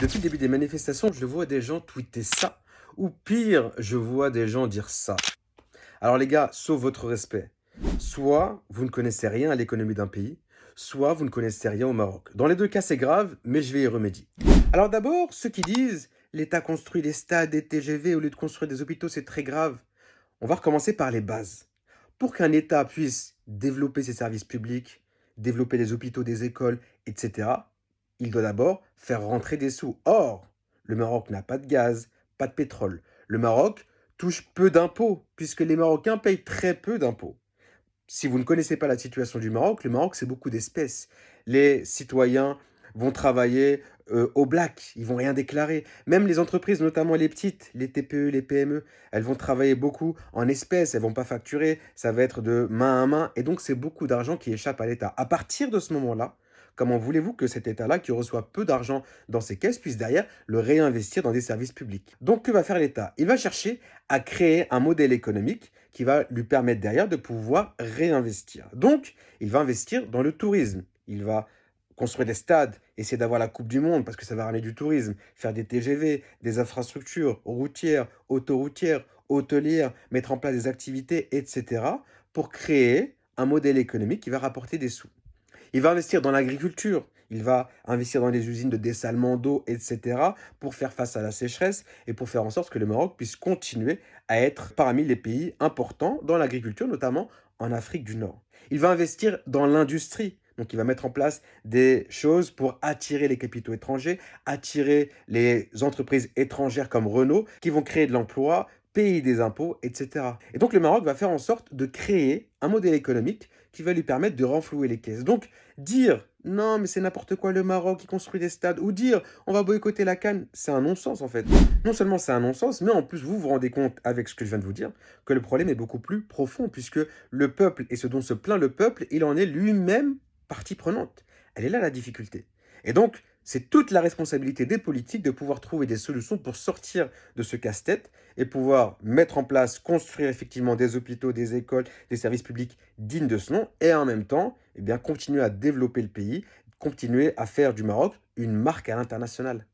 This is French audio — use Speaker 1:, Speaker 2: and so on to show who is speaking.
Speaker 1: Depuis le début des manifestations, je vois des gens tweeter ça, ou pire, je vois des gens dire ça. Alors les gars, sauf votre respect, soit vous ne connaissez rien à l'économie d'un pays, soit vous ne connaissez rien au Maroc. Dans les deux cas, c'est grave, mais je vais y remédier. Alors d'abord, ceux qui disent l'État construit des stades, des TGV au lieu de construire des hôpitaux, c'est très grave. On va recommencer par les bases. Pour qu'un État puisse développer ses services publics, développer des hôpitaux, des écoles, etc., il doit d'abord faire rentrer des sous. Or, le Maroc n'a pas de gaz, pas de pétrole. Le Maroc touche peu d'impôts, puisque les Marocains payent très peu d'impôts. Si vous ne connaissez pas la situation du Maroc, le Maroc, c'est beaucoup d'espèces. Les citoyens vont travailler au black, ils vont rien déclarer. Même les entreprises, notamment les petites, les TPE, les PME, elles vont travailler beaucoup en espèces, elles vont pas facturer, ça va être de main à main, et donc c'est beaucoup d'argent qui échappe à l'État. À partir de ce moment-là, comment voulez-vous que cet État-là, qui reçoit peu d'argent dans ses caisses, puisse derrière le réinvestir dans des services publics? Donc que va faire l'État? Il va chercher à créer un modèle économique qui va lui permettre derrière de pouvoir réinvestir. Donc, il va investir dans le tourisme. Il va construire des stades, essayer d'avoir la Coupe du Monde parce que ça va ramener du tourisme, faire des TGV, des infrastructures routières, autoroutières, hôtelières, mettre en place des activités, etc. pour créer un modèle économique qui va rapporter des sous. Il va investir dans l'agriculture, il va investir dans les usines de dessalement d'eau, etc., pour faire face à la sécheresse et pour faire en sorte que le Maroc puisse continuer à être parmi les pays importants dans l'agriculture, notamment en Afrique du Nord. Il va investir dans l'industrie. Donc, il va mettre en place des choses pour attirer les capitaux étrangers, attirer les entreprises étrangères comme Renault, qui vont créer de l'emploi, payer des impôts, etc. Et donc, le Maroc va faire en sorte de créer un modèle économique qui va lui permettre de renflouer les caisses. Donc, dire non, mais c'est n'importe quoi le Maroc qui construit des stades, ou dire on va boycotter la CAN, c'est un non-sens en fait. Non seulement c'est un non-sens, mais en plus vous vous rendez compte avec ce que je viens de vous dire que le problème est beaucoup plus profond, puisque le peuple et ce dont se plaint le peuple, il en est lui-même partie prenante. Elle est là la difficulté. Et donc, c'est toute la responsabilité des politiques de pouvoir trouver des solutions pour sortir de ce casse-tête et pouvoir mettre en place, construire effectivement des hôpitaux, des écoles, des services publics dignes de ce nom et en même temps, eh bien, continuer à développer le pays, continuer à faire du Maroc une marque à l'international.